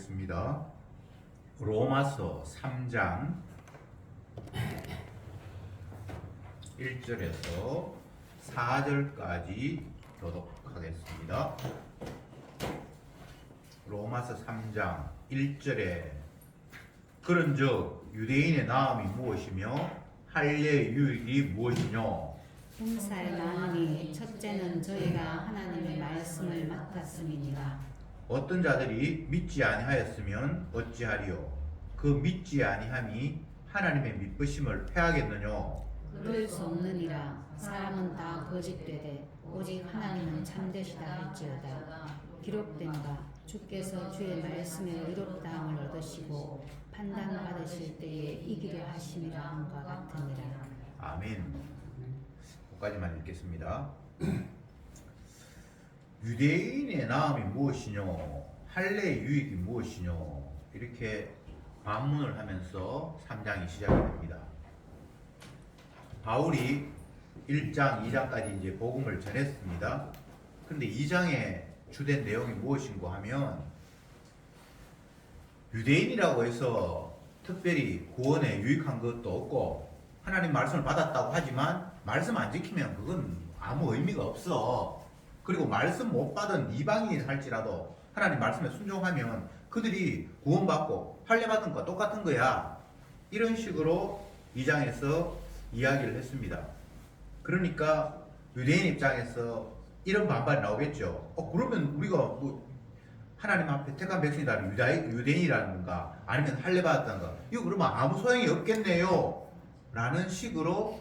있습니다. 로마서 3장 1절에서 4절까지 교독하겠습니다. 로마서 3장 1절에 그런즉 유대인의 나음이 무엇이며 할례의 유익이 무엇이뇨? 봉사에 나누니 첫째는 저희가 하나님의 말씀을 맡았음이니라. 어떤 자들이 믿지 아니하였으면 어찌하리요? 그 믿지 아니함이 하나님의 믿으심을 패하겠느뇨? 그럴 수 없느니라. 사람은 다 거짓되되 오직 하나님은 참되시다 할지어다. 기록된 바 주께서 주의 말씀에 의롭다함을 얻으시고 판단받으실 때에 이기려 하심이라 함과 같으니라. 아멘. 거기까지만 읽겠습니다. 유대인의 나음이 무엇이뇨? 할례의 유익이 무엇이뇨? 이렇게 반문을 하면서 3장이 시작이 됩니다. 바울이 1장, 2장까지 이제 복음을 전했습니다. 근데 2장의 주된 내용이 무엇인고 하면 유대인이라고 해서 특별히 구원에 유익한 것도 없고 하나님 말씀을 받았다고 하지만 말씀 안 지키면 그건 아무 의미가 없어. 그리고 말씀 못 받은 이방인이 할지라도 하나님 말씀에 순종하면 그들이 구원받고 할례 받은 것과 똑같은 거야. 이런 식으로 2장에서 이야기를 했습니다. 그러니까 유대인 입장에서 이런 반발이 나오겠죠. 그러면 우리가 뭐 하나님 앞에 택한 백성이다 유대인이라는가 아니면 할례 받았다는가 이거 그러면 아무 소용이 없겠네요 라는 식으로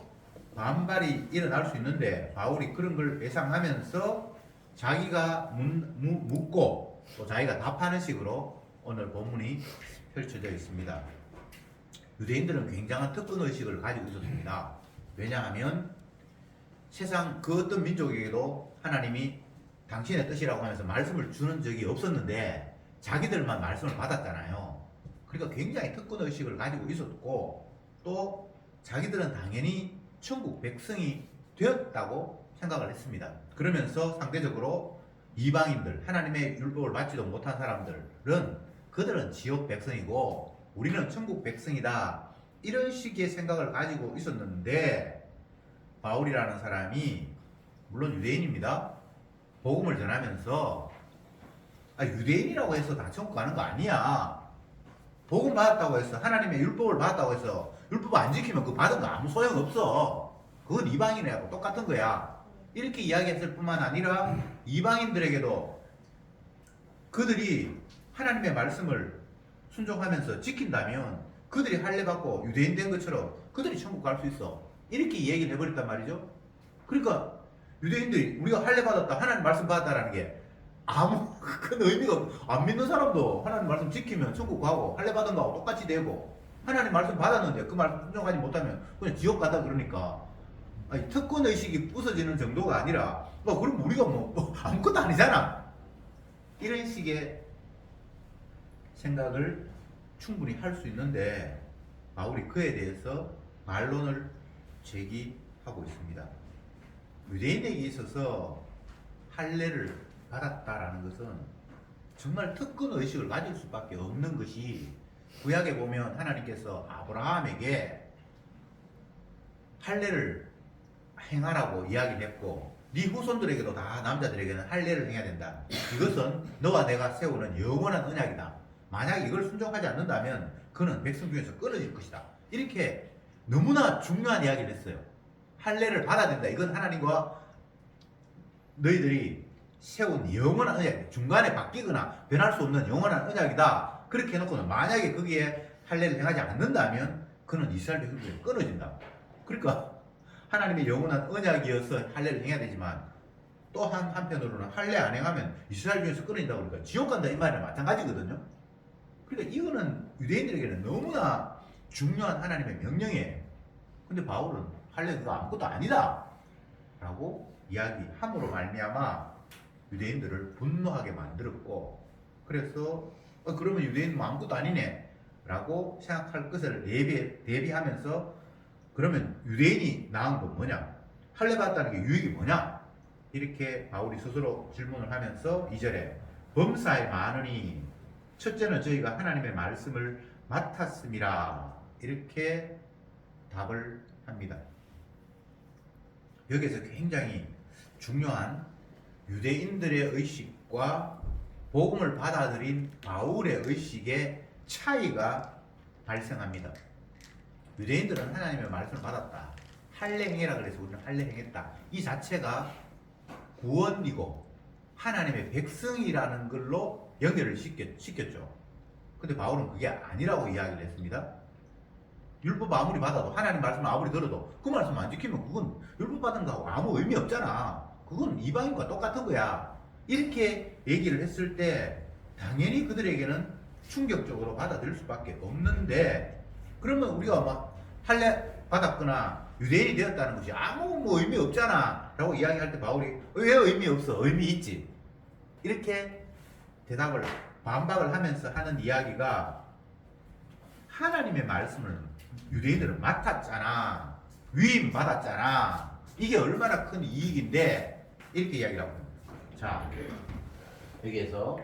반발이 일어날 수 있는데 바울이 그런 걸 예상하면서 자기가 묻고 또 자기가 답하는 식으로 오늘 본문이 펼쳐져 있습니다. 유대인들은 굉장한 특권의식을 가지고 있었습니다. 왜냐하면 세상 그 어떤 민족에게도 하나님이 당신의 뜻이라고 하면서 말씀을 주는 적이 없었는데 자기들만 말씀을 받았잖아요. 그러니까 굉장히 특권의식을 가지고 있었고 또 자기들은 당연히 천국 백성이 되었다고 생각을 했습니다. 그러면서 상대적으로 이방인들, 하나님의 율법을 받지도 못한 사람들은 그들은 지옥 백성이고 우리는 천국 백성이다. 이런 식의 생각을 가지고 있었는데 바울이라는 사람이 물론 유대인입니다. 복음을 전하면서 유대인이라고 해서 다 천국 가는 거 아니야. 복음 받았다고 해서 하나님의 율법을 받았다고 해서 율법 안 지키면 그 받은 거 아무 소용없어. 그건 이방인하고 똑같은 거야. 이렇게 이야기했을 뿐만 아니라 이방인들에게도 그들이 하나님의 말씀을 순종하면서 지킨다면 그들이 할례 받고 유대인 된 것처럼 그들이 천국 갈 수 있어. 이렇게 얘기를 해버렸단 말이죠. 그러니까 유대인들이 우리가 할례 받았다, 하나님 말씀 받았다라는 게 아무 큰 의미가 없어. 안 믿는 사람도 하나님 말씀 지키면 천국 가고 할례 받은 거하고 똑같이 되고 하나님 말씀 받았는데 그 말씀 순종하지 못하면 그냥 지옥 가다 그러니까 특권 의식이 부서지는 정도가 아니라 그럼 우리가 뭐 아무것도 아니잖아. 이런 식의 생각을 충분히 할 수 있는데 바울이 그에 대해서 반론을 제기하고 있습니다. 유대인에게 있어서 할례를 받았다라는 것은 정말 특권 의식을 가질 수밖에 없는 것이 구약에 보면 하나님께서 아브라함에게 할례를 행하라고 이야기를 했고 네 후손들에게도 다 남자들에게는 할례를 해야 된다. 이것은 너와 내가 세우는 영원한 언약이다. 만약 이걸 순종하지 않는다면 그는 백성 중에서 끊어질 것이다. 이렇게 너무나 중요한 이야기를 했어요. 할례를 받아야 된다. 이건 하나님과 너희들이 세운 영원한 언약, 중간에 바뀌거나 변할 수 없는 영원한 언약이다. 그렇게 해놓고는 만약에 거기에 할례를 행하지 않는다면 그는 이스라엘 백성들에게 끊어진다. 그러니까 하나님의 영원한 언약이어서 할례를 행해야 되지만 또 한편으로는 할례 안 행하면 이스라엘 중에서 끊어진다고 그러니까 지옥 간다 이 말이랑 마찬가지거든요. 그러니까 이거는 유대인들에게는 너무나 중요한 하나님의 명령이에요. 근데 바울은 할례 그거 아무것도 아니다 라고 이야기함으로 말미암아 유대인들을 분노하게 만들었고 그래서 그러면 유대인은 아무것도 아니네 라고 생각할 것을 대비하면서 그러면 유대인이 나은 건 뭐냐? 할례 받았다는 게 유익이 뭐냐? 이렇게 바울이 스스로 질문을 하면서 2절에 범사에 많으니 첫째는 저희가 하나님의 말씀을 맡았습니다. 이렇게 답을 합니다. 여기에서 굉장히 중요한 유대인들의 의식과 복음을 받아들인 바울의 의식의 차이가 발생합니다. 유대인들은 하나님의 말씀을 받았다. 할례행해라 그래서 우리는 할례행했다. 이 자체가 구원이고 하나님의 백성이라는 걸로 연결을 시켰죠. 근데 바울은 그게 아니라고 이야기를 했습니다. 율법 아무리 받아도 하나님 말씀을 아무리 들어도 그 말씀 안 지키면 그건 율법 받은 거하고 아무 의미 없잖아. 그건 이방인과 똑같은 거야. 이렇게 얘기를 했을 때 당연히 그들에게는 충격적으로 받아들일 수밖에 없는데, 그러면 우리가 막 할례 받았거나 유대인이 되었다는 것이 아무 뭐 의미 없잖아 라고 이야기할 때 바울이 왜 의미 없어? 의미 있지. 이렇게 대답을 반박을 하면서 하는 이야기가, 하나님의 말씀을 유대인들은 맡았잖아, 위임 받았잖아, 이게 얼마나 큰 이익인데 이렇게 이야기를 하고 있습니다. 자, 여기에서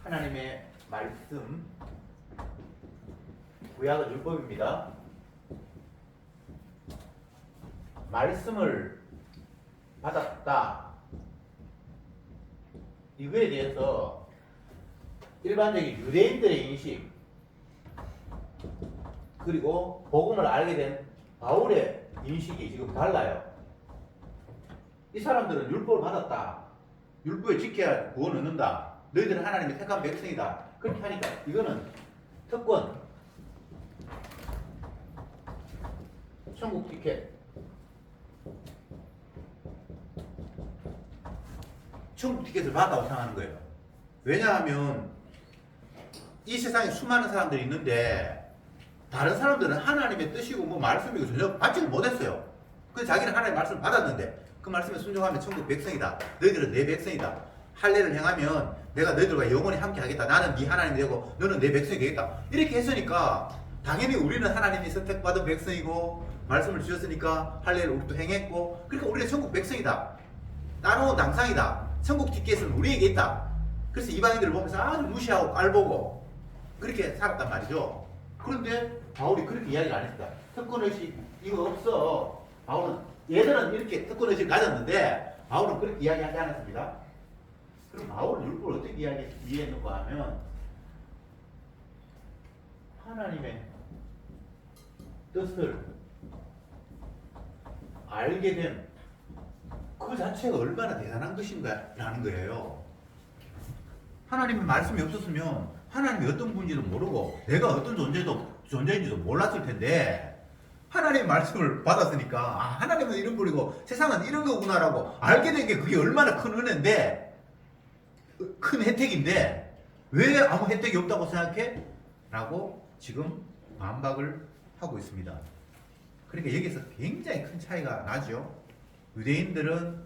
하나님의 말씀, 구약은 율법입니다. 말씀을 받았다, 이거에 대해서 일반적인 유대인들의 인식, 그리고 복음을 알게 된 바울의 인식이 지금 달라요. 이 사람들은 율법을 받았다, 율법을 지켜야 구원 얻는다, 너희들은 하나님의 택한 백성이다, 그렇게 하니까 이거는 특권, 천국 티켓, 천국 티켓을 받았다고 생각하는 거예요. 왜냐하면 이 세상에 수많은 사람들이 있는데 다른 사람들은 하나님의 뜻이고 뭐 말씀이고 전혀 받지를 못했어요. 그래서 자기는 하나님의 말씀을 받았는데 그 말씀에 순종하면 천국 백성이다, 너희들은 내 백성이다, 할례를 행하면 내가 너희들과 영원히 함께 하겠다, 나는 네 하나님이 되고 너는 내 백성이 되겠다, 이렇게 했으니까 당연히 우리는 하나님이 선택받은 백성이고 말씀을 주셨으니까 할례를 우리도 행했고, 그러니까 우리가 천국 백성이다, 따놓은 당상이다, 천국 티켓은 우리에게 있다. 그래서 이방인들을 보면서 아주 무시하고 깔보고 그렇게 살았단 말이죠. 그런데 바울이 그렇게 이야기를 안 했다. 특권의식 이거 없어. 바울은, 얘들은 이렇게 특권의식을 가졌는데 바울은 그렇게 이야기하지 않았습니다. 그럼 바울은 율법을 어떻게 이해했는가 하면, 하나님의 뜻을 알게 된 그 자체가 얼마나 대단한 것인가 라는 거예요. 하나님의 말씀이 없었으면 하나님이 어떤 분인지도 모르고 내가 어떤 존재인지도 몰랐을 텐데, 하나님의 말씀을 받았으니까 아, 하나님은 이런 분이고 세상은 이런 거구나라고 알게 된 게 그게 얼마나 큰 은혜인데, 큰 혜택인데 왜 아무 혜택이 없다고 생각해? 라고 지금 반박을 하고 있습니다. 그러니까 여기서 굉장히 큰 차이가 나죠. 유대인들은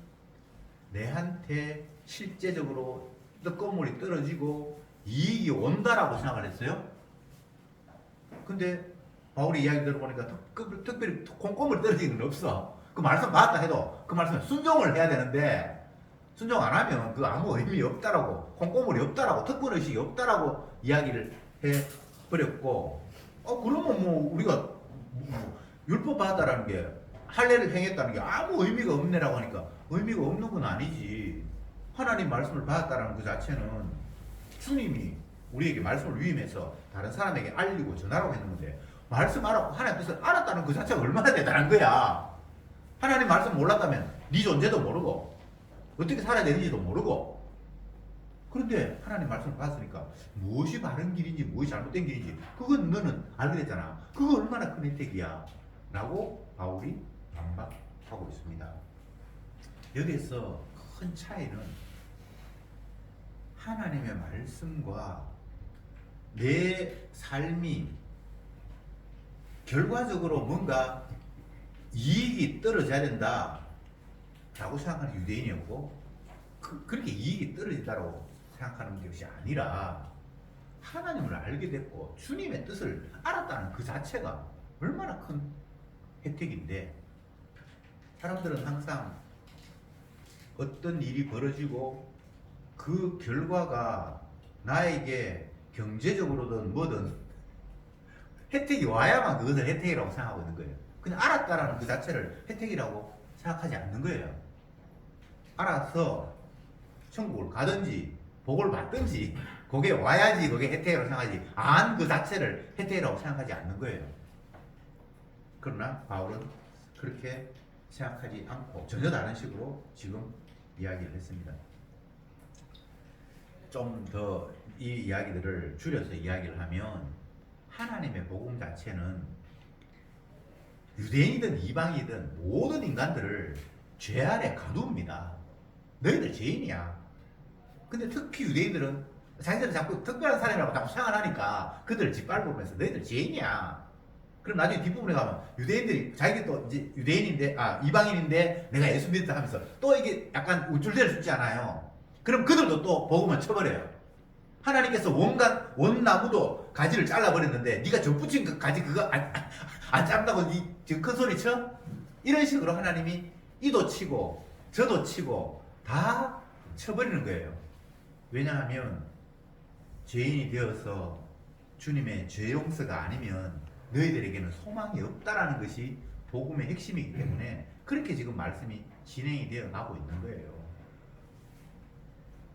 내한테 실제적으로 떡고물이 떨어지고 이익이 온다라고 생각을 했어요. 근데 바울이 이야기 들어보니까 특별히 콩고물이 떨어지는 건 없어. 그 말씀 받았다 해도 그 말씀에 순종을 해야 되는데 순종 안 하면 그 아무 의미 없다라고, 콩고물이 없다라고, 특권의식이 없다라고 이야기를 해버렸고, 그러면 뭐 우리가 율법 받았다라는 게, 할례를 행했다는 게 아무 의미가 없네라고 하니까 의미가 없는 건 아니지. 하나님 말씀을 받았다는 그 자체는 주님이 우리에게 말씀을 위임해서 다른 사람에게 알리고 전하라고 했는 건데, 말씀 알았고 하나님 뜻을 알았다는 그 자체가 얼마나 대단한 거야. 하나님 말씀 몰랐다면 네 존재도 모르고 어떻게 살아야 되는지도 모르고, 그런데 하나님 말씀을 받았으니까 무엇이 바른 길인지 무엇이 잘못된 길인지 그건 너는 알게 됐잖아. 그거 얼마나 큰 혜택이야 라고 바울이 반박하고 있습니다. 여기서 큰 차이는 하나님의 말씀과 내 삶이 결과적으로 뭔가 이익이 떨어져야 된다 라고 생각하는 유대인이었고, 그렇게 이익이 떨어진다고 생각하는 것이 아니라 하나님을 알게 됐고 주님의 뜻을 알았다는 그 자체가 얼마나 큰 혜택인데, 사람들은 항상 어떤 일이 벌어지고 그 결과가 나에게 경제적으로든 뭐든 혜택이 와야만 그것을 혜택이라고 생각하고 있는 거예요. 그냥 알았다라는 그 자체를 혜택이라고 생각하지 않는 거예요. 알아서 천국을 가든지 복을 받든지 그게 와야지 그게 혜택이라고 생각하지 안 그 자체를 혜택이라고 생각하지 않는 거예요. 그러나 바울은 그렇게 생각하지 않고 전혀 다른 식으로 지금 이야기를 했습니다. 좀 더 이 이야기들을 줄여서 이야기를 하면 하나님의 복음 자체는 유대인이든 이방이든 모든 인간들을 죄 아래 가두옵니다. 너희들 죄인이야. 근데 특히 유대인들은 자기들은 자꾸 특별한 사람이라고 자꾸 생각하니까 그들을 짓밟으면서 너희들 죄인이야. 그럼 나중에 뒷부분에 가면 유대인들이 자기가 또 이제 유대인인데 이방인인데 내가 예수 믿었다 하면서 또 이게 약간 우쭐대를 수 있지 않아요. 그럼 그들도 또 복음을 쳐버려요. 하나님께서 온갖 원나무도 가지를 잘라버렸는데 네가 접붙인 그 가지 그거 안 잡는다고 지금 큰 소리 쳐? 이런 식으로 하나님이 이도 치고 저도 치고 다 쳐버리는 거예요. 왜냐하면 죄인이 되어서 주님의 죄 용서가 아니면 너희들에게는 소망이 없다라는 것이 복음의 핵심이기 때문에 그렇게 지금 말씀이 진행이 되어 가고 있는 거예요.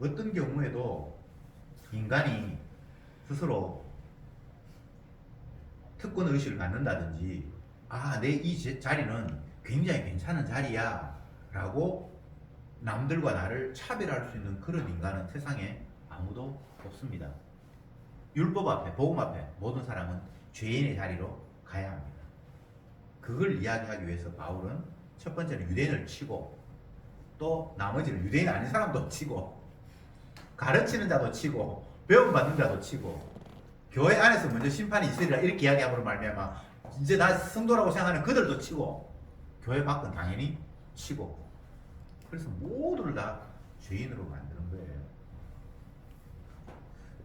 어떤 경우에도 인간이 스스로 특권 의식을 갖는다든지 내 이 자리는 굉장히 괜찮은 자리야 라고 남들과 나를 차별할 수 있는 그런 인간은 세상에 아무도 없습니다. 율법 앞에 복음 앞에 모든 사람은 죄인의 자리로 가야 합니다. 그걸 이야기하기 위해서 바울은 첫 번째는 유대인을 치고 또 나머지는 유대인 아닌 사람도 치고 가르치는 자도 치고 배움받는 자도 치고 교회 안에서 먼저 심판이 있으리라 이렇게 이야기함으로 말미암아 이제 나 성도라고 생각하는 그들도 치고 교회 밖은 당연히 치고 그래서 모두를 다 죄인으로 만드는 거예요.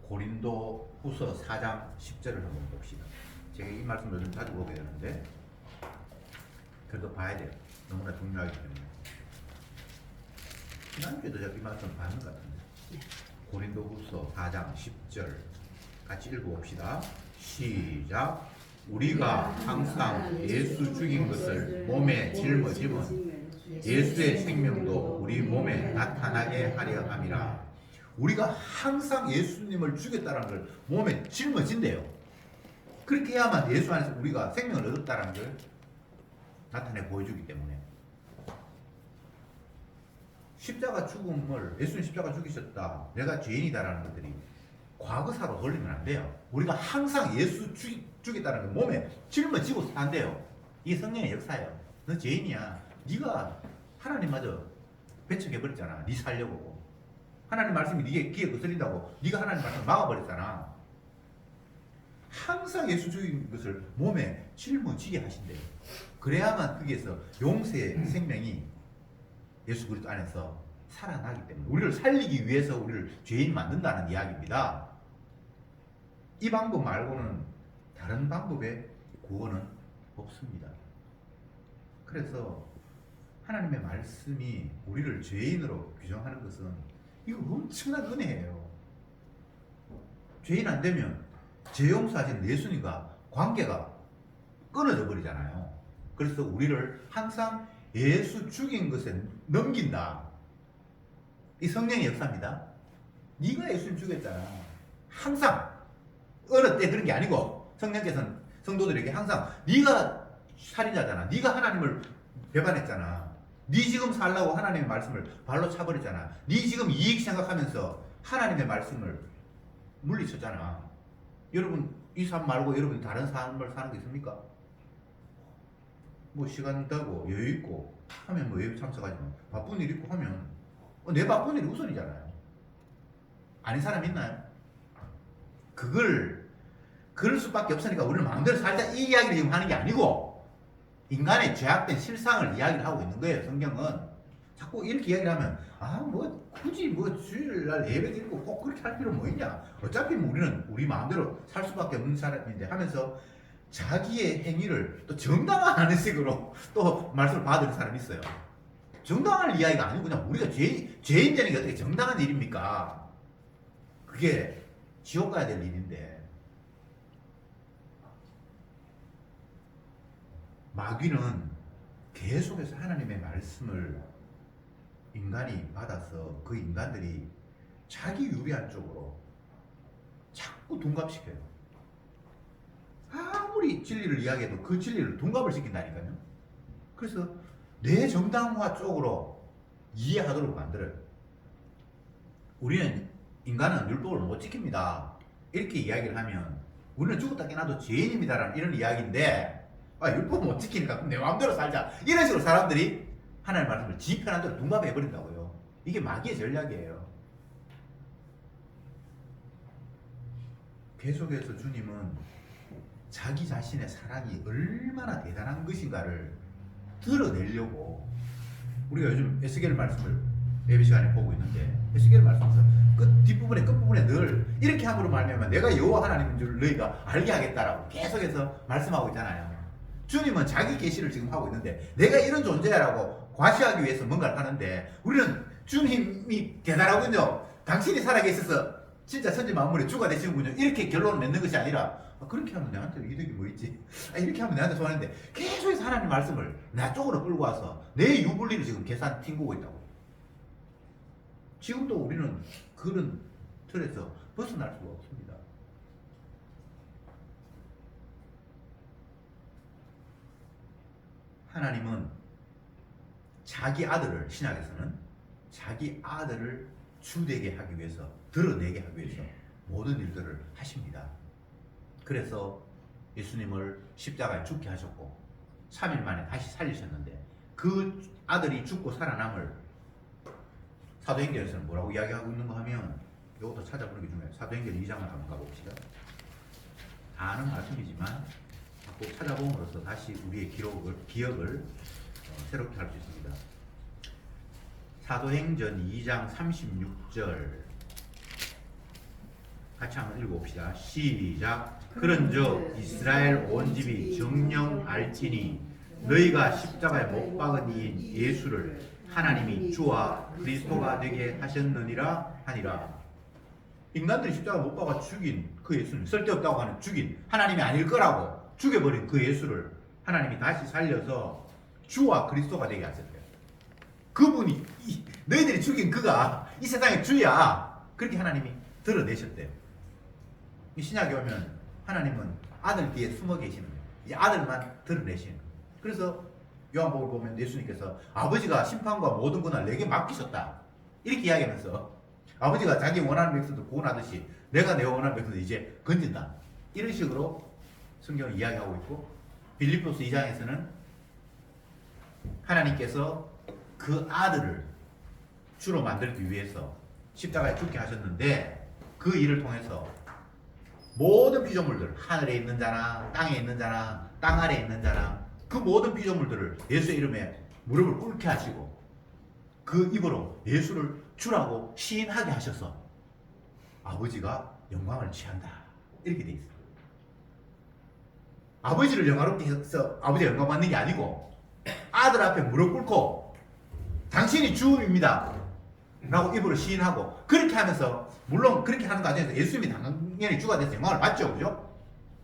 고린도 후서 4장 10절을 한번 봅시다. 제가 이 말씀을 좀 자주 보게 되는데 그래도 봐야 돼요. 너무나 중요하기 때문에. 지난주에도 제가 이 말씀 봤는 것 같은데 고린도 후서 4장 10절 같이 읽어봅시다. 시작. 우리가 항상 예수 죽인 것을 몸에 짊어지면 예수의 생명도 우리 몸에 나타나게 하려 함이라. 우리가 항상 예수님을 죽였다는 걸 몸에 짊어진대요. 그렇게 해야만 예수 안에서 우리가 생명을 얻었다는 걸 나타내 보여주기 때문에 십자가 죽음을 예수님 십자가 죽이셨다 내가 죄인이다라는 것들이 과거사로 돌리면 안 돼요. 우리가 항상 예수 죽였다는 걸 몸에 짊어지고 산대요. 이게 성령의 역사예요. 너 죄인이야. 네가 하나님마저 배척해버렸잖아. 네 살려고. 하나님 말씀이 네게 귀에 거슬린다고 네가 하나님 말씀을 막아버렸잖아. 항상 예수 죽인 것을 몸에 짊어지게 하신대요. 그래야만 거기에서 용서의 생명이 예수 그리스도 안에서 살아나기 때문에 우리를 살리기 위해서 우리를 죄인 만든다는 이야기입니다. 이 방법 말고는 다른 방법의 구원은 없습니다. 그래서 하나님의 말씀이 우리를 죄인으로 규정하는 것은 이거 엄청난 은혜예요. 죄인 안 되면 죄 용서하신 예수님과 관계가 끊어져 버리잖아요. 그래서 우리를 항상 예수 죽인 것에 넘긴다. 이 성령의 역사입니다. 네가 예수님 죽였잖아. 항상 어느 때 그런 게 아니고 성령께서는 성도들에게 항상 네가 살인자잖아. 네가 하나님을 배반했잖아. 네 지금 살라고 하나님의 말씀을 발로 차버렸잖아. 네 지금 이익 생각하면서 하나님의 말씀을 물리쳤잖아. 여러분 이 삶 말고 여러분 다른 삶을 사는 게 있습니까? 뭐 시간 되고 여유 있고 하면 뭐 예배 참석하지만 바쁜 일 있고 하면 내 바쁜 일이 우선이잖아요. 아닌 사람 있나요? 그럴 수밖에 없으니까 우리는 마음대로 살자 이 이야기를 지금 하는 게 아니고 인간의 죄악된 실상을 이야기를 하고 있는 거예요. 성경은 자꾸 이렇게 이야기를 하면 뭐 굳이 뭐 주일날 예배 드리고 꼭 그렇게 할 필요 뭐 있냐. 어차피 뭐 우리는 우리 마음대로 살 수밖에 없는 사람인데 하면서 자기의 행위를 또 정당화하는 식으로 또 말씀을 받은 사람이 있어요. 정당할 이야기가 아니고 그냥 우리가 죄인 되는 게 어떻게 정당한 일입니까? 그게 지옥 가야 될 일인데 마귀는 계속해서 하나님의 말씀을 인간이 받아서 그 인간들이 자기 유리한 쪽으로 자꾸 둔갑시켜요. 아무리 진리를 이야기해도 그 진리를 둔갑을 시킨다니까요. 그래서 내 정당화 쪽으로 이해하도록 만들어요. 우리는 인간은 율법을 못 지킵니다. 이렇게 이야기를 하면 우리는 죽었다 깨나도 죄인입니다라는 이런 이야기인데 율법 못 지키니까 내 마음대로 살자. 이런 식으로 사람들이 하나님의 말씀을 지 편한 대로 둔갑해버린다고요. 이게 마귀의 전략이에요. 계속해서 주님은 자기 자신의 사랑이 얼마나 대단한 것인가를 드러내려고 우리가 요즘 에스겔 말씀을 예배 시간에 보고 있는데 에스겔 말씀에서 끝부분에 늘 이렇게 함으로 말미암아 내가 여호와 하나님인 줄 너희가 알게 하겠다라고 계속해서 말씀하고 있잖아요. 주님은 자기 계시를 지금 하고 있는데 내가 이런 존재야라고 과시하기 위해서 뭔가를 하는데 우리는 주님이 대단하군요. 당신이 살아계셔서 진짜 천지 만물의 주가 되시는군요. 이렇게 결론을 맺는 것이 아니라 그렇게 하면 내한테 이득이 뭐 있지? 이렇게 하면 내한테 손하는데 계속해서 하나님 말씀을 나 쪽으로 끌고 와서 내 유불리를 지금 계산 튕기고 있다고. 지금도 우리는 그런 틀에서 벗어날 수가 없습니다. 하나님은 자기 아들을 신약에서는 자기 아들을 주되게 하기 위해서 드러내게 하기 위해서 모든 일들을 하십니다. 그래서 예수님을 십자가에 죽게 하셨고 3일 만에 다시 살리셨는데 그 아들이 죽고 살아남을 사도행전에서는 뭐라고 이야기하고 있는가 하면 이것도 찾아보는 게 중요해요. 사도행전 2장을 한번 가봅시다. 다 아는 말씀이지만 꼭 찾아봄으로써 다시 우리의 기억을 새롭게 할 수 있습니다. 사도행전 2장 36절 같이 한번 읽어봅시다. 시작. 그런즉 이스라엘 온 집이 정녕 알지니 너희가 십자가에 못 박은 이인 예수를 하나님이 주와 그리스도가 되게 하셨느니라 하니라. 인간들이 십자가 못 박아 죽인 그 예수님, 쓸데없다고 하는 죽인 하나님이 아닐 거라고 죽여버린 그 예수를 하나님이 다시 살려서 주와 그리스도가 되게 하셨대요. 그분이 너희들이 죽인 그가 이 세상의 주야. 그렇게 하나님이 드러내셨대요. 이 신약에 오면 하나님은 아들 뒤에 숨어 계시는 거예요. 이 아들만 드러내시는 거예요. 그래서 요한복음을 보면 예수님께서 아버지가 심판과 모든 권한을 내게 맡기셨다. 이렇게 이야기하면서 아버지가 자기 원하는 백성들 구원하듯이 내가 내 원하는 백성들 이제 건진다. 이런 식으로 성경을 이야기하고 있고 빌립보서 2장에서는 하나님께서 그 아들을 주로 만들기 위해서 십자가에 죽게 하셨는데 그 일을 통해서 모든 피조물들, 하늘에 있는 자나 땅에 있는 자나 땅 아래에 있는 자나 그 모든 피조물들을 예수의 이름에 무릎을 꿇게 하시고 그 입으로 예수를 주라고 시인하게 하셔서 아버지가 영광을 취한다. 이렇게 돼 있어요. 아버지를 영화롭게 해서 아버지가 영광 받는 게 아니고 아들 앞에 무릎 꿇고 당신이 주입니다 라고 입으로 시인하고 그렇게 하면서 물론 그렇게 하는 과정에서 예수님이 당연히 주가 돼서 영광을 받죠. 그죠?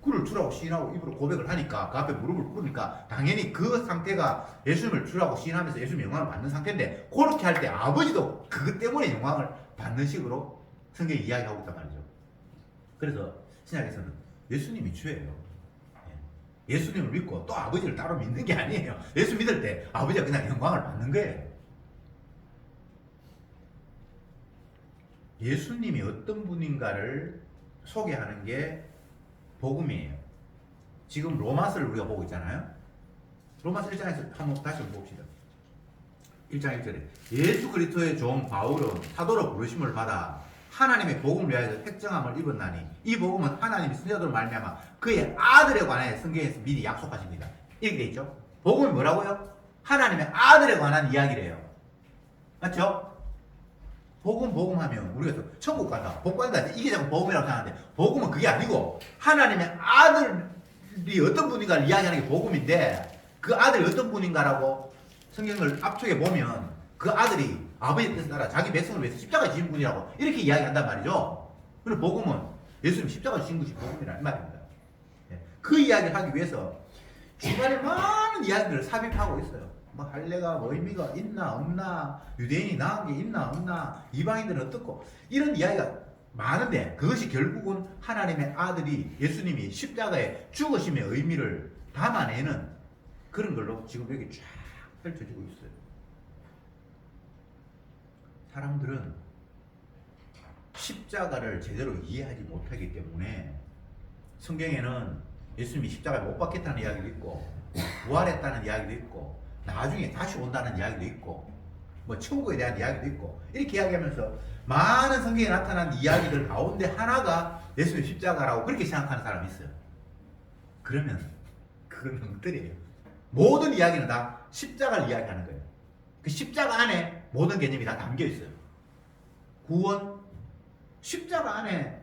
그를 주라고 시인하고 입으로 고백을 하니까 그 앞에 무릎을 꿇으니까 당연히 그 상태가 예수님을 주라고 시인하면서 예수님이 영광을 받는 상태인데 그렇게 할 때 아버지도 그것 때문에 영광을 받는 식으로 성경이 이야기하고 있단 말이죠. 그래서 신약에서는 예수님이 주예요. 예수님을 믿고 또 아버지를 따로 믿는 게 아니에요. 예수 믿을 때 아버지가 그냥 영광을 받는 거예요. 예수님이 어떤 분인가를 소개하는 게 복음이에요. 지금 로마서를 우리가 보고 있잖아요. 로마서 1장에서 한번 다시 봅시다. 1장 1절에 예수 그리스도의 종 바울은 사도로 부르심을 받아 하나님의 복음을 위하여 택정함을 입었나니 이 복음은 하나님이 선지자들로 말미암아 그의 아들에 관하여 성경에서 미리 약속하십니다. 이렇게 돼 있죠. 복음이 뭐라고요? 하나님의 아들에 관한 이야기래요. 맞죠? 복음 하면 우리가 천국 간다, 복 받는다 이게 자꾸 복음이라고 생각하는데 복음은 그게 아니고 하나님의 아들이 어떤 분인가를 이야기하는 게 복음인데 그 아들이 어떤 분인가라고 성경을 앞쪽에 보면 그 아들이 아버지의 뜻을 따라 자기 백성을 위해서 십자가에 지신 분이라고 이렇게 이야기한단 말이죠. 그리고 복음은 예수님 십자가 지신 것이 복음이라 이 말입니다. 예. 그 이야기를 하기 위해서 중간에 많은 이야기를 삽입하고 있어요. 뭐 할례가 뭐 의미가 있나 없나, 유대인이 나은 게 있나 없나, 이방인들은 어떻고, 이런 이야기가 많은데 그것이 결국은 하나님의 아들이 예수님이 십자가에 죽으심의 의미를 담아내는 그런 걸로 지금 여기 쫙 펼쳐지고 있어요. 사람들은 십자가를 제대로 이해하지 못하기 때문에 성경에는 예수님이 십자가에 못 박혔다는 이야기도 있고 부활했다는 이야기도 있고 나중에 다시 온다는 이야기도 있고 뭐 천국에 대한 이야기도 있고 이렇게 이야기하면서 많은 성경에 나타난 이야기들 가운데 하나가 예수님 십자가라고 그렇게 생각하는 사람이 있어요. 그러면 그건 엉터리예요. 모든 이야기는 다 십자가를 이야기하는 거예요. 그 십자가 안에 모든 개념이 다 담겨 있어요. 구원, 십자가 안에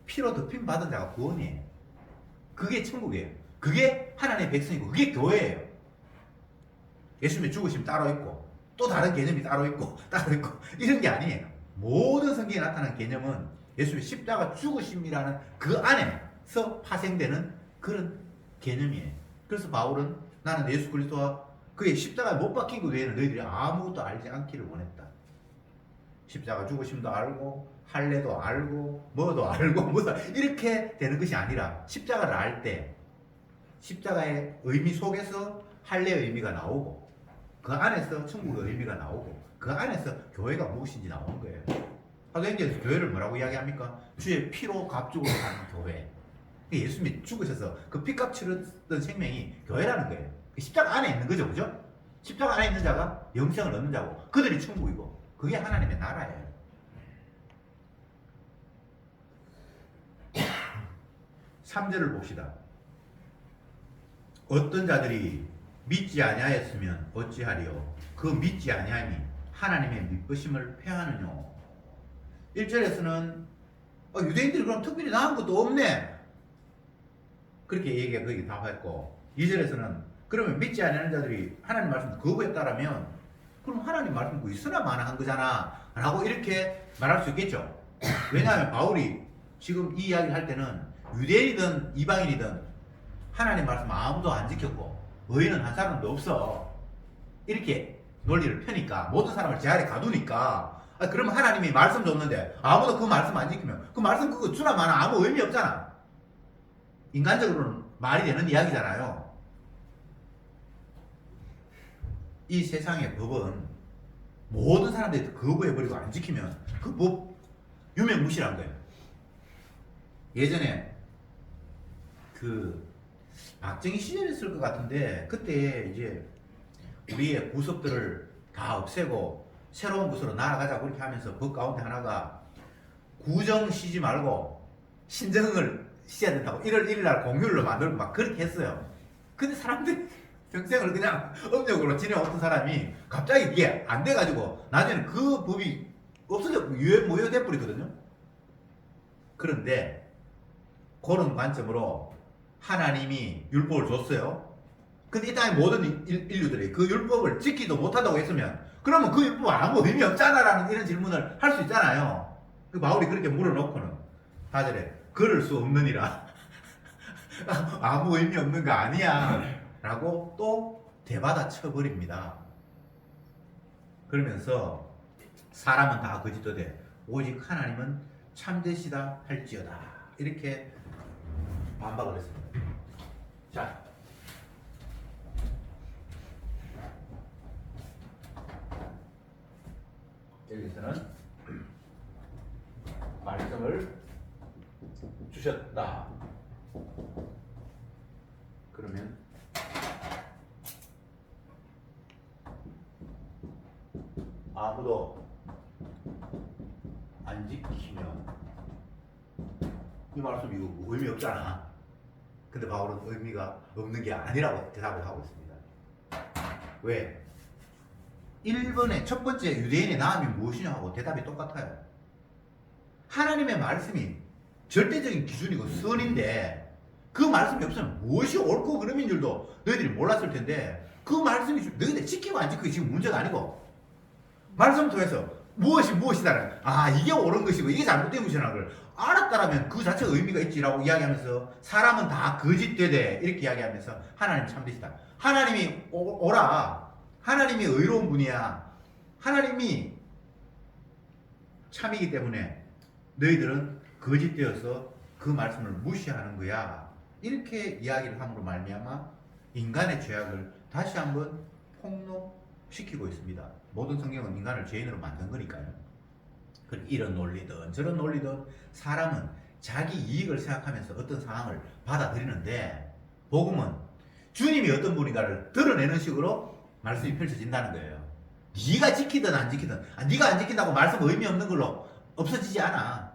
피로 덮임 받은 자가 구원이에요. 그게 천국이에요. 그게 하나님의 백성이고 그게 교회예요. 예수님의 죽으심 따로 있고 또 다른 개념이 따로 있고 따로 있고 이런 게 아니에요. 모든 성경에 나타난 개념은 예수님의 십자가 죽으심이라는 그 안에서 파생되는 그런 개념이에요. 그래서 바울은 나는 예수 그리스도와 그의 십자가에 못 박힌 것 외에는 너희들이 아무것도 알지 않기를 원했다. 십자가 죽으심도 알고 할례도 알고 뭐도 알고 뭐도 이렇게 되는 것이 아니라 십자가를 알 때 십자가의 의미 속에서 할례의 의미가 나오고 그 안에서 천국의 의미가 나오고 그 안에서 교회가 무엇인지 나오는 거예요. 사도행전에서 교회를 뭐라고 이야기합니까? 주의 피로 값주고 사는 교회. 예수님이 죽으셔서 그 피값 치렀던 생명이 교회라는 거예요. 십자가 안에 있는 거죠, 그죠? 십자가 안에 있는 자가 영생을 얻는 자고 그들이 천국이고 그게 하나님의 나라예요. 3절을 봅시다. 어떤 자들이 믿지 아니하였으면 어찌하리요? 그 믿지 아니함이 하나님의 믿으심을 폐하느뇨. 1절에서는 유대인들이 그럼 특별히 나은 것도 없네. 그렇게 얘기가 거기 답했고 2절에서는 그러면 믿지 아니하는 자들이 하나님 말씀을 거부했다라면 그럼 하나님 말씀 그 있으나 마나한 거잖아 라고 이렇게 말할 수 있겠죠. 왜냐하면 바울이 지금 이 이야기를 할 때는 유대인이든 이방인이든 하나님 말씀 아무도 안 지켰고 의인은 한 사람도 없어 이렇게 논리를 펴니까 모든 사람을 제 아래 가두니까 그러면 하나님이 말씀 줬는데 아무도 그 말씀 안 지키면 그 말씀 그거 주나 마나 아무 의미 없잖아. 인간적으로는 말이 되는 이야기잖아요. 이 세상의 법은 모든 사람들이 거부해버리고 안 지키면 그 법 유명무실한 거예요. 예전에 그 박정희 시절이었을 것 같은데 그때 이제 우리의 구석들을 다 없애고 새로운 곳으로 나아가자고 그렇게 하면서 법 가운데 하나가 구정 쉬지 말고 신정을 쉬어야 된다고 1월 1일 날 공휴일로 만들고 막 그렇게 했어요. 근데 사람들이 평생을 그냥 업력으로 지내왔던 사람이 갑자기 이게 안 돼가지고 나중에는 그 법이 없어졌고 무효돼 버리거든요. 그런데 그런 관점으로 하나님이 율법을 줬어요. 근데 이 땅의 모든 인류들이 그 율법을 지키도 못한다고 했으면 그러면 그 율법 아무 의미 없잖아라는 이런 질문을 할 수 있잖아요. 그 바울이 그렇게 물어놓고는 4절에 그럴 수 없느니라 아무 의미 없는 거 아니야 라고 또 대받아 쳐버립니다. 그러면서 사람은 다 거짓되되 오직 하나님은 참되시다 할지어다 이렇게 반박을 했습니다. 자, 여기서는 말씀을 주셨다. 그러면 아무도 안 지키면 이 말씀 이거 의미 없잖아. 근데 바울은 의미가 없는 게 아니라고 대답을 하고 있습니다. 왜? 1번의 첫 번째 유대인의 나음이 무엇이냐 하고 대답이 똑같아요. 하나님의 말씀이 절대적인 기준이고 선인데 그 말씀이 없으면 무엇이 옳고 그름인 줄도 너희들이 몰랐을 텐데 그 말씀이 너희들 지키고 안 지키고 지금 문제가 아니고 말씀 통해서 무엇이 무엇이다는 이게 옳은 것이고 이게 잘못된 것이라는 걸 알았다라면 그 자체가 의미가 있지라고 이야기하면서 사람은 다 거짓되되 이렇게 이야기하면서 하나님 참되시다. 하나님이 오라. 하나님이 의로운 분이야. 하나님이 참이기 때문에 너희들은 거짓되어서 그 말씀을 무시하는 거야. 이렇게 이야기를 함으로 말미암아 인간의 죄악을 다시 한번 폭로시키고 있습니다. 모든 성경은 인간을 죄인으로 만든 거니까요. 이런 논리든 저런 논리든 사람은 자기 이익을 생각하면서 어떤 상황을 받아들이는데 복음은 주님이 어떤 분인가를 드러내는 식으로 말씀이 펼쳐진다는 거예요. 네가 지키든 안 지키든 네가 안 지킨다고 말씀 의미 없는 걸로 없어지지 않아.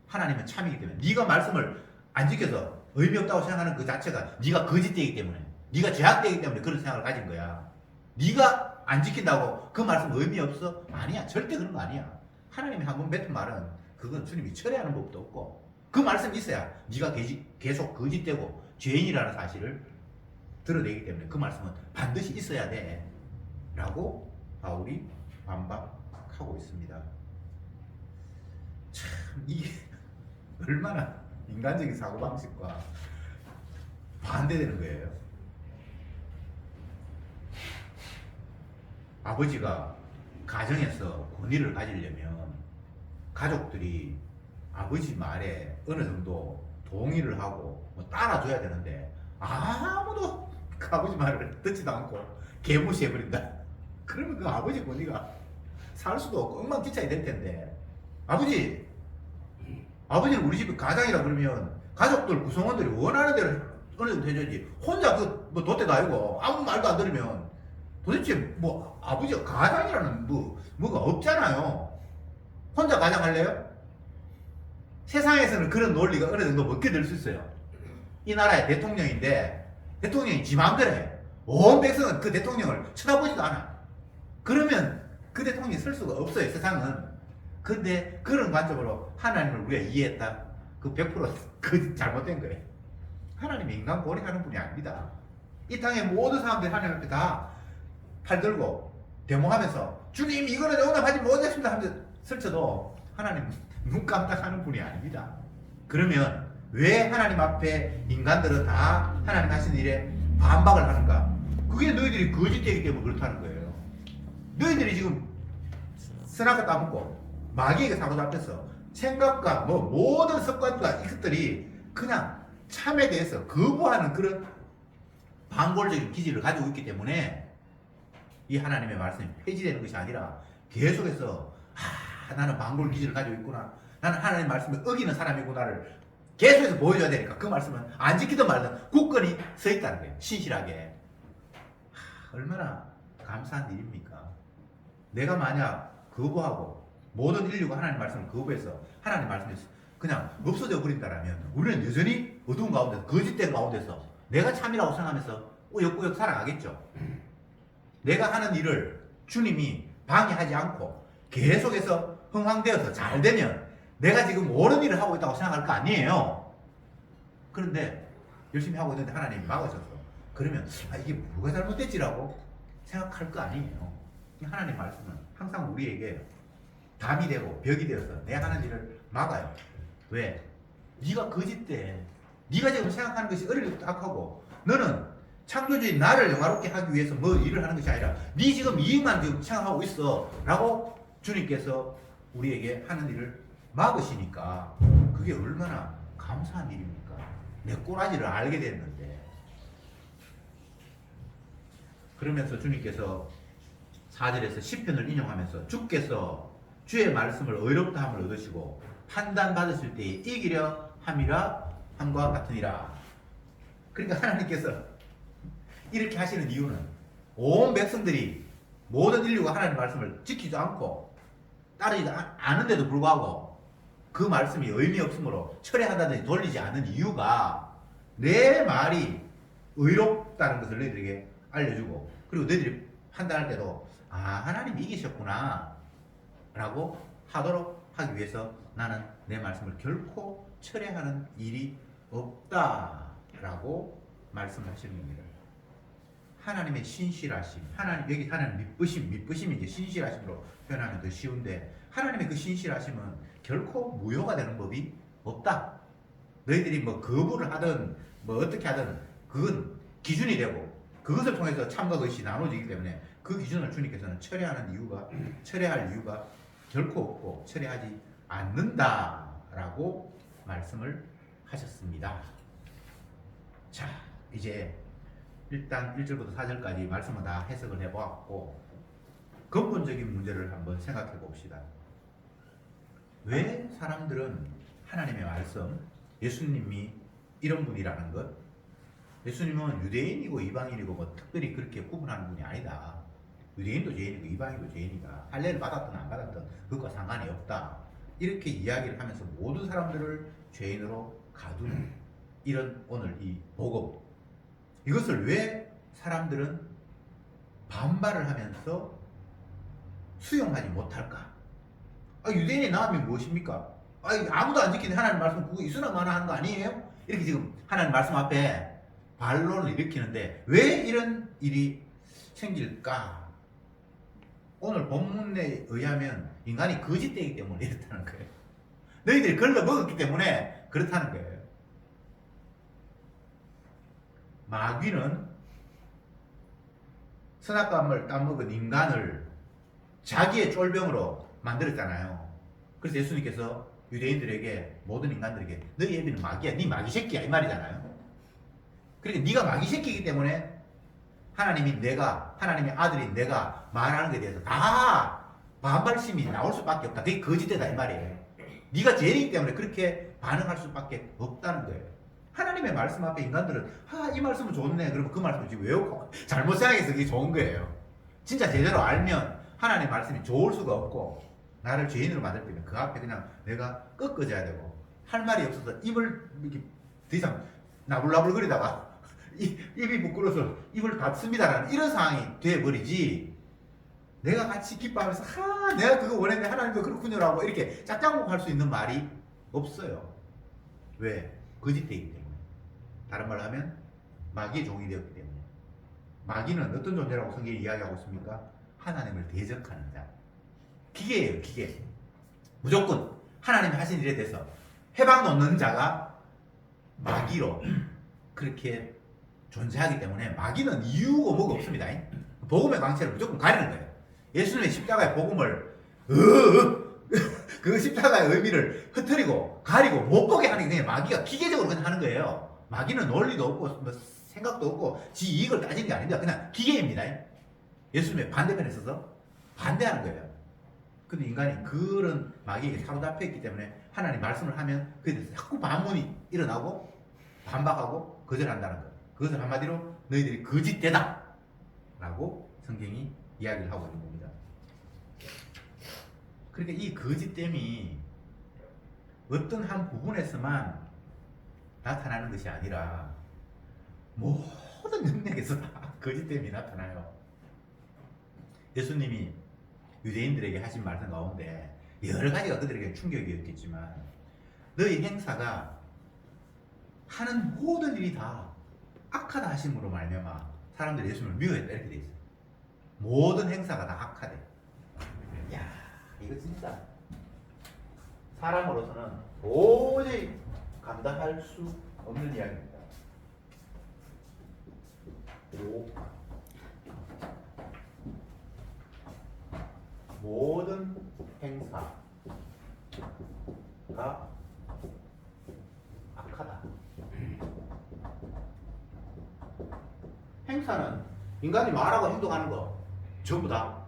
하나님은 참이기 때문에 네가 말씀을 안 지켜서 의미 없다고 생각하는 그 자체가 네가 거짓되기 때문에 네가 죄악되기 때문에 그런 생각을 가진 거야. 네가 안 지킨다고 그 말씀 의미 없어? 아니야. 절대 그런 거 아니야. 하나님이 한번 뱉은 말은 그건 주님이 철회하는 법도 없고 그 말씀이 있어야 네가 계속 거짓되고 죄인이라는 사실을 드러내기 때문에 그 말씀은 반드시 있어야 돼 라고 바울이 반박하고 있습니다. 참 이게 얼마나 인간적인 사고방식과 반대되는 거예요. 아버지가 가정에서 권위를 가지려면 가족들이 아버지 말에 어느 정도 동의를 하고 따라줘야 되는데 아무도 그 아버지 말을 듣지도 않고 개무시해버린다. 그러면 그 아버지 권위가 살 수도 없고 엉망진창이 될 텐데 아버지는 우리 집이 가장이라 그러면 가족들 구성원들이 원하는 대로 어느 정도 해줘야지. 혼자 뭐 돛대도 아니고 아무 말도 안 들으면 도대체 뭐 아버지가 가장이라는 뭐가 없잖아요. 혼자 가장할래요? 세상에서는 그런 논리가 어느 정도 먹혀들 수 있어요. 이 나라의 대통령인데 대통령이 지 마음대로 해. 온 백성은 그 대통령을 쳐다보지도 않아. 그러면 그 대통령이 설 수가 없어요, 세상은. 근데 그런 관점으로 하나님을 우리가 이해했다. 그 100% 그 잘못된 거예요. 하나님이 인간 고려하는 분이 아닙니다. 이 땅의 모든 사람들이 하나님 앞에 다 팔 들고 대모하면서 주님 이거는 용납하지 못했습니다 하면서 설쳐도 하나님 눈 깜짝하는 분이 아닙니다. 그러면 왜 하나님 앞에 인간들은 다 하나님 하신 일에 반박을 하는가? 그게 너희들이 거짓되기 때문에 그렇다는 거예요. 너희들이 지금 선악과 따먹고 마귀에게 사로잡혀서 생각과 모든 습관과 이것들이 그냥 참에 대해서 거부하는 그런 반골적인 기질을 가지고 있기 때문에 이 하나님의 말씀이 폐지되는 것이 아니라 계속해서 나는 반골 기질을 가지고 있구나. 나는 하나님의 말씀을 어기는 사람이구나를 계속해서 보여줘야 되니까 그 말씀은 안 지키든 말든 굳건히 서 있다는 거예요. 신실하게. 얼마나 감사한 일입니까? 내가 만약 거부하고 모든 인류가 하나님 말씀을 거부해서 하나님 말씀에서 그냥 없어져 버린다라면 우리는 여전히 어두운 가운데서 거짓된 가운데서 내가 참이라고 생각하면서 꾸역꾸역 살아가겠죠. 내가 하는 일을 주님이 방해하지 않고 계속해서 흥황되어서 잘 되면 내가 지금 옳은 일을 하고 있다고 생각할 거 아니에요. 그런데 열심히 하고 있는데 하나님이 막으셔서 그러면 이게 뭐가 잘못됐지라고 생각할 거 아니에요. 하나님 말씀은 항상 우리에게 담이 되고 벽이 되어서 내가 하는 일을 막아요. 왜? 네가 거짓돼. 네가 지금 생각하는 것이 어리부터 악하고 너는 창조주인 나를 영화롭게 하기 위해서 뭐 일을 하는 것이 아니라 네 지금 이익만 지금 생각하고 있어 라고 주님께서 우리에게 하는 일을 막으시니까 그게 얼마나 감사한 일입니까? 내 꼬라지를 알게 됐는데. 그러면서 주님께서 4절에서 시편을 인용하면서 주께서 주의 말씀을 의롭다 함을 얻으시고 판단 받으실 때에 이기려 함이라 함과 같으니라. 그러니까 하나님께서 이렇게 하시는 이유는 온 백성들이 모든 인류가 하나님의 말씀을 지키지 않고 따르지 않은데도 불구하고 그 말씀이 의미 없으므로 철회한다든지 돌리지 않는 이유가 내 말이 의롭다는 것을 너희들에게 알려주고 그리고 너희들이 판단할 때도 하나님이 이기셨구나 라고 하도록 하기 위해서 나는 내 말씀을 결코 철회하는 일이 없다 라고 말씀하시는 겁니다. 하나님의 신실하심, 여기 하나님 미쁘심이 이제 신실하심으로 표현하면 더 쉬운데, 하나님의 그 신실하심은 결코 무효가 되는 법이 없다. 너희들이 뭐 거부를 하든 뭐 어떻게 하든 그건 기준이 되고, 그것을 통해서 참과 것이 나눠지기 때문에 그 기준을 주님께서는 철회할 이유가 결코 없고 철회하지 않는다라고 말씀을 하셨습니다. 자, 이제 일단 1절부터 4절까지 말씀을 다 해석을 해보았고, 근본적인 문제를 한번 생각해 봅시다. 왜 사람들은 하나님의 말씀, 예수님이 이런 분이라는 것, 예수님은 유대인이고 이방인이고 뭐 특별히 그렇게 구분하는 분이 아니다. 유대인도 죄인이고 이방인도 죄인이다. 할례를 받았든 안 받았든 그것과 상관이 없다. 이렇게 이야기를 하면서 모든 사람들을 죄인으로 가두는 이런 오늘 이 복음, 이것을 왜 사람들은 반발을 하면서 수용하지 못할까? 유대인의 나음이 무엇입니까? 아무도 안 지키는 하나님 말씀 그거 있으나 마나 하는 거 아니에요? 이렇게 지금 하나님 말씀 앞에 반론을 일으키는데 왜 이런 일이 생길까? 오늘 본문에 의하면 인간이 거짓되기 때문에 이렇다는 거예요. 너희들이 걸러 먹었기 때문에 그렇다는 거예요. 마귀는 선악과를 따먹은 인간을 자기의 쫄병으로 만들었잖아요. 그래서 예수님께서 유대인들에게, 모든 인간들에게 너희 애비는 마귀야, 네 마귀 새끼야 이 말이잖아요. 그러니까 네가 마귀 새끼이기 때문에 하나님의 아들인 내가 말하는 것에 대해서 다 반발심이 나올 수밖에 없다. 그게 거짓되다 이 말이에요. 네가 죄인이기 때문에 그렇게 반응할 수밖에 없다는 거예요. 하나님의 말씀 앞에 인간들은 이 말씀은 좋네. 그러면 그 말씀을 지금 외우고 잘못 생각해서 그게 좋은 거예요. 진짜 제대로 알면 하나님의 말씀이 좋을 수가 없고 나를 죄인으로 만들 때면 그 앞에 그냥 내가 꺾어져야 되고 할 말이 없어서 입을 이렇게 더 이상 나불나불거리다가 입이 부끄러워서 입을 닫습니다라는 이런 상황이 돼버리지, 내가 같이 기뻐하면서 내가 그거 원했는데 하나님도 그렇군요라고 이렇게 짝짝목할 수 있는 말이 없어요. 왜? 거짓되기 때문에. 다른 말로 하면 마귀의 종이 되었기 때문에. 마귀는 어떤 존재라고 성경이 이야기하고 있습니까? 하나님을 대적하는 자. 기계예요, 기계. 무조건 하나님이 하신 일에 대해서 해방 놓는 자가 마귀로 그렇게 존재하기 때문에 마귀는 이유고 뭐가 없습니다. 복음의 광채를 무조건 가리는 거예요. 예수님의 십자가의 복음을 그 십자가의 의미를 흐트리고 가리고 못 보게 하는 게 그냥 마귀가 기계적으로 그냥 하는 거예요. 마귀는 논리도 없고 뭐 생각도 없고 지 이익을 따지는 게 아닙니다. 그냥 기계입니다. 예수님의 반대편에 서서 반대하는 거예요. 근데 인간이 그런 마귀에게 사로잡혀 있기 때문에 하나님 말씀을 하면 그에 대해서 자꾸 반문이 일어나고 반박하고 거절한다는 거예요. 그것을 한마디로 너희들이 거짓되다 라고 성경이 이야기를 하고 있는 겁니다. 그러니까 이 거짓됨이 어떤 한 부분에서만 나타나는 것이 아니라 모든 영역에서 다 거짓됨이 나타나요. 예수님이 유대인들에게 하신 말씀 가운데 여러 가지가 그들에게 충격이었겠지만 너희 행사가 하는 모든 일이 다 악하다 하심으로 말미암아 사람들이 예수님을 미워했다 이렇게 돼 있어요. 모든 행사가 다 악하대. 야, 이거 진짜 사람으로서는 도저히 감당할 수 없는 이야기입니다. 모든 행사가 악하다. 행사는 인간이 말하고 행동하는 거 전부 다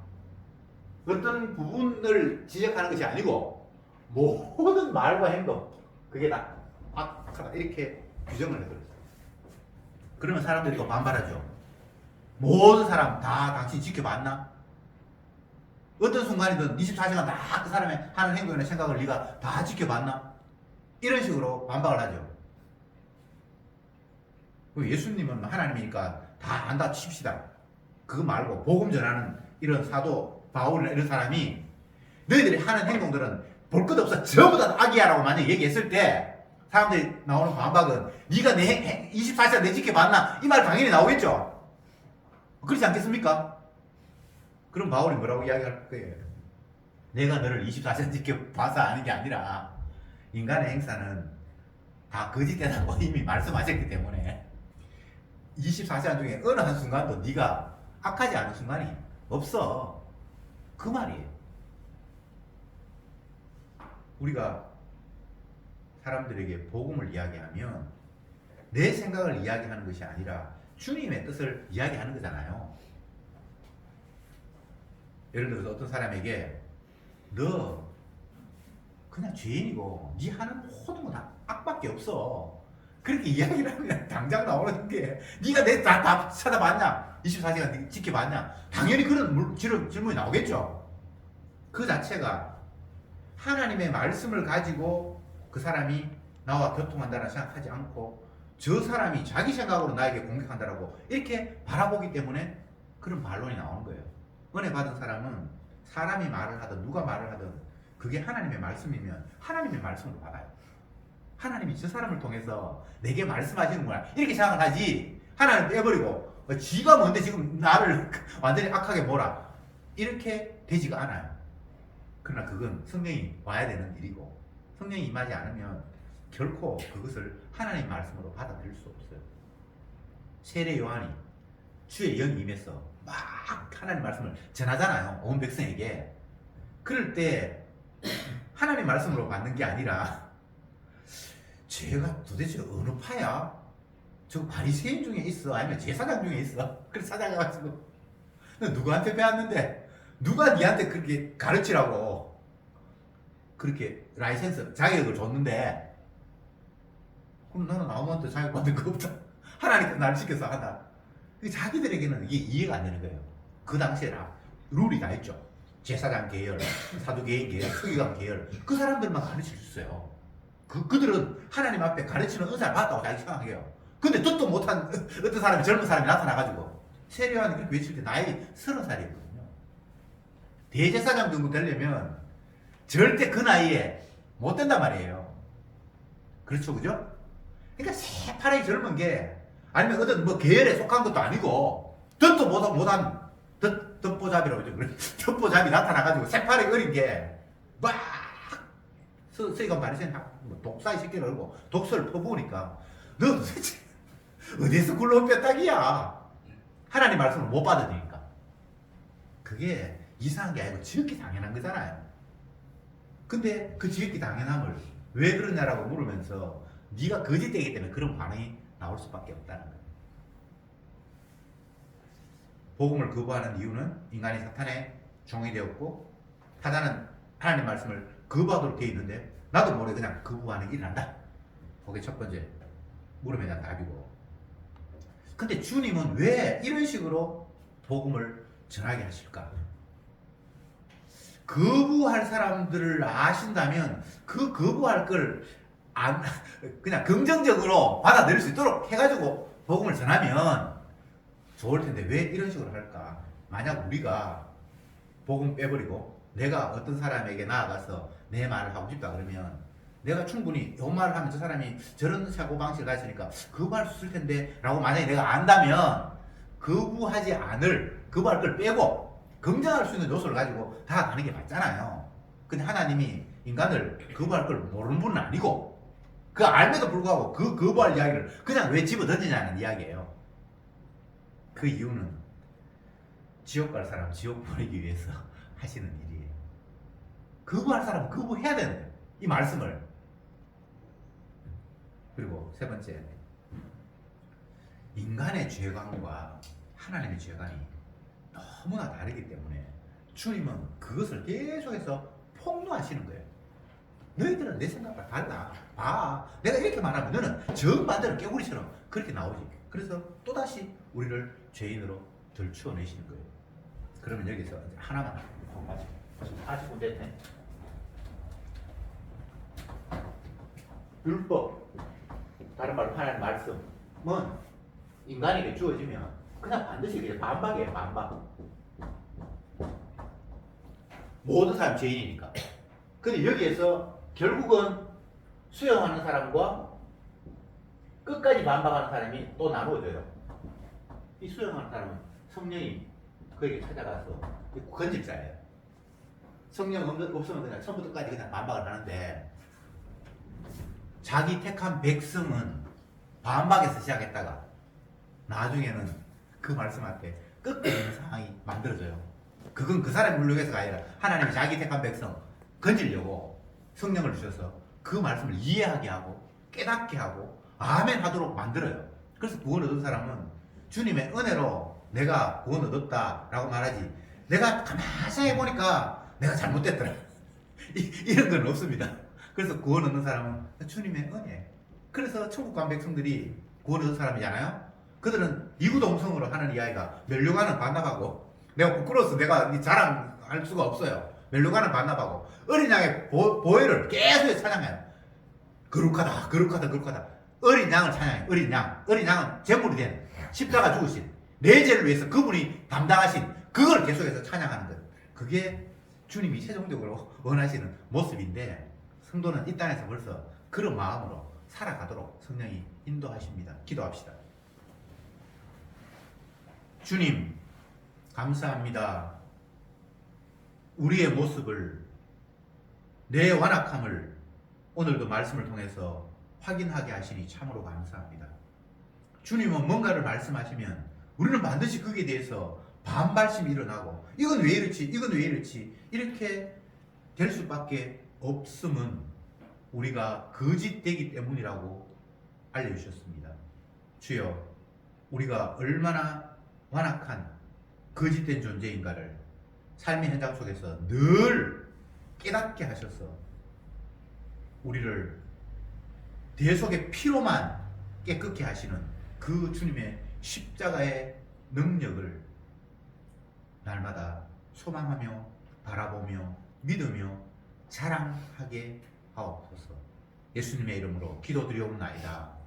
어떤 부분을 지적하는 것이 아니고 모든 말과 행동 그게 다 악하다 이렇게 규정을 해버렸어요. 그러면 사람들이 또 반발하죠. 모든 사람 다 당신 지켜봤나? 어떤 순간이든 24시간 다 그 사람의 하는 행동이나 생각을 네가 다 지켜봤나? 이런 식으로 반박을 하죠. 예수님은 하나님이니까 다 안다 칩시다. 그거 말고 복음 전하는 이런 사도 바울이나 이런 사람이 너희들이 하는 행동들은 볼 것 없어 전부 다 악이야라고 만약 얘기했을 때 사람들이 나오는 반박은 네가 내 24시간 내 지켜봤나? 이 말 당연히 나오겠죠. 그렇지 않겠습니까? 그럼 바울이 뭐라고 이야기할 거예요? 내가 너를 24시간 지켜봐서 아는 게 아니라 인간의 행사는 다 거짓되다고 이미 말씀하셨기 때문에 24시간 중에 어느 한순간도 네가 악하지 않은 순간이 없어. 그 말이에요. 우리가 사람들에게 복음을 이야기하면 내 생각을 이야기하는 것이 아니라 주님의 뜻을 이야기하는 거잖아요. 예를 들어서 어떤 사람에게 너 그냥 죄인이고 네 하는 모든 거 다 악밖에 없어. 그렇게 이야기를 하면 당장 나오는 게 네가 내 다 찾아봤냐? 24시간 지켜봤냐? 당연히 그런 질문이 나오겠죠. 그 자체가 하나님의 말씀을 가지고 그 사람이 나와 교통한다는 생각하지 않고 저 사람이 자기 생각으로 나에게 공격한다라고 이렇게 바라보기 때문에 그런 반론이 나오는 거예요. 은혜 받은 사람은 사람이 말을 하든 누가 말을 하든 그게 하나님의 말씀이면 하나님의 말씀으로 받아요. 하나님이 저 사람을 통해서 내게 말씀하시는구나 이렇게 생각을 하지, 하나님 빼버리고 지가 뭔데 지금 나를 완전히 악하게 몰아 이렇게 되지가 않아요. 그러나 그건 성령이 와야 되는 일이고 성령이 임하지 않으면 결코 그것을 하나님 말씀으로 받아들일 수 없어요. 세례 요한이 주의 영이 임해서 막 하나님 말씀을 전하잖아요, 온 백성에게. 그럴 때 하나님 말씀으로 받는 게 아니라 쟤가 도대체 어느 파야? 저 바리새인 중에 있어? 아니면 제사장 중에 있어? 그래서 찾아가가지고 너 누구한테 배웠는데? 누가 니한테 그렇게 가르치라고 그렇게 라이센스 자격을 줬는데? 그럼 나는 아무한테 자격 받은 거 없다. 하나님께서 나를 시켜서 한다. 자기들에게는 이게 이해가 안 되는 거예요. 그 당시에 룰이 다 있죠. 제사장 계열, 사두개인 계열, 서기관 계열, 그 사람들만 가르칠 수 있어요. 그들은 하나님 앞에 가르치는 은사를 받았다고 자기 생각해요. 근데 듣도 못한 어떤 사람이, 젊은 사람이 나타나가지고 세례 요한이 그렇게 외칠 때 나이 30살이거든요. 대제사장 정도 되려면 절대 그 나이에 못 된단 말이에요. 그렇죠, 그죠? 그러니까 새파랗게 젊은 게, 아니면 어떤 뭐 계열에 속한 것도 아니고 듣도 못한 덧보잡이라고 그러죠. 덧보잡이 나타나가지고 새파랗게 어린 게막 서기관 바리새인 독사의 새끼를 얼고 독서를 퍼부으니까 너 도대체 어디서 굴러온 뼈다귀야? 하나님 말씀을 못 받으니까. 그게 이상한 게 아니고 지극히 당연한 거잖아요. 근데 그 지극히 당연함을 왜 그러냐라고 물으면서 네가 거짓되기 때문에 그런 반응이 나올 수밖에 없다는 거예요. 복음을 거부하는 이유는 인간이 사탄의 종이 되었고 사탄은 하나님 말씀을 거부하도록 되어 있는데 나도 모르게 그냥 거부하는 일이 난다. 그게 첫 번째 물음에 대한 답이고. 근데 주님은 왜 이런 식으로 복음을 전하게 하실까? 거부할 사람들을 아신다면 그 거부할 걸 그냥 긍정적으로 받아들일 수 있도록 해가지고 복음을 전하면 좋을 텐데 왜 이런 식으로 할까? 만약 우리가 복음 빼버리고 내가 어떤 사람에게 나아가서 내 말을 하고 싶다 그러면 내가 충분히 요 말을 하면 저 사람이 저런 사고방식을 가르치니까 거부할 수 있을 텐데 라고 만약에 내가 안다면 거부할 걸 빼고 긍정할 수 있는 요소를 가지고 다 가는 게 맞잖아요. 근데 하나님이 인간을 거부할 걸 모르는 분은 아니고 그 알면도 불구하고 그 거부할 이야기를 그냥 왜 집어 던지냐는 이야기예요. 그 이유는 지옥 갈 사람 지옥 보내기 위해서 하시는 일이에요. 거부할 사람은 거부해야 되는 거예요, 이 말씀을. 그리고 세 번째, 인간의 죄관과 하나님의 죄관이 너무나 다르기 때문에 주님은 그것을 계속해서 폭로하시는 거예요. 너희들은 내 생각과 달라. 봐, 내가 이렇게 말하면 너는 정반대로 깨구리처럼 그렇게 나오지. 그래서 또다시 우리를 죄인으로 들추어내시는 거예요. 그러면 여기서 이제 하나만 공부하죠. 40분 됐네. 율법, 다른 말로 하나님 말씀은 인간에게 주어지면 그냥 반드시 그냥 반박이에요, 반박. 모든 사람 죄인이니까. 근데 여기에서 결국은 수용하는 사람과 끝까지 반박하는 사람이 또 나누어져요. 이 수용하는 사람은 성령이 그에게 찾아가서 건질 자예요. 성령 없으면 그냥 처음부터까지 그냥 반박을 하는데, 자기 택한 백성은 반박에서 시작했다가 나중에는 그 말씀 앞에 끄끄는 상황이 만들어져요. 그건 그 사람이 물력해서가 아니라 하나님이 자기 택한 백성 건지려고 성령을 주셔서 그 말씀을 이해하게 하고 깨닫게 하고 아멘 하도록 만들어요. 그래서 구원 얻은 사람은 주님의 은혜로 내가 구원 얻었다라고 말하지, 내가 가만히 생각해보니까 내가 잘못됐더라 이런 건 없습니다. 그래서 구원 얻는 사람은 주님의 은혜. 그래서 천국 간 백성들이 구원 얻은 사람이잖아요. 그들은 이구동성으로 하는 이야기가 멸류관은 반납하고, 내가 부끄러워서 내가 자랑할 수가 없어요. 멸류관은 반납하고 어린 양의 보혈을 계속 찬양해요. 거룩하다 거룩하다 거룩하다. 어린 양을 찬양해요. 어린 양은 제물이 된 십자가 죽으신 내 죄를 위해서 그분이 담당하신 그걸 계속해서 찬양하는 것. 그게 주님이 최종적으로 원하시는 모습인데, 성도는 이 땅에서 벌써 그런 마음으로 살아가도록 성령이 인도하십니다. 기도합시다. 주님 감사합니다. 우리의 모습을, 내 완악함을 오늘도 말씀을 통해서 확인하게 하시니 참으로 감사합니다. 주님은 뭔가를 말씀하시면 우리는 반드시 거기에 대해서 반발심이 일어나고, 이건 왜 이렇지 이건 왜 이렇지 이렇게 될 수밖에 없음은 우리가 거짓되기 때문이라고 알려주셨습니다. 주여, 우리가 얼마나 완악한 거짓된 존재인가를 삶의 현장 속에서 늘 깨닫게 하셔서 우리를 대속의 피로만 깨끗게 하시는 그 주님의 십자가의 능력을 날마다 소망하며 바라보며 믿으며 자랑하게 하옵소서. 예수님의 이름으로 기도드리옵나이다.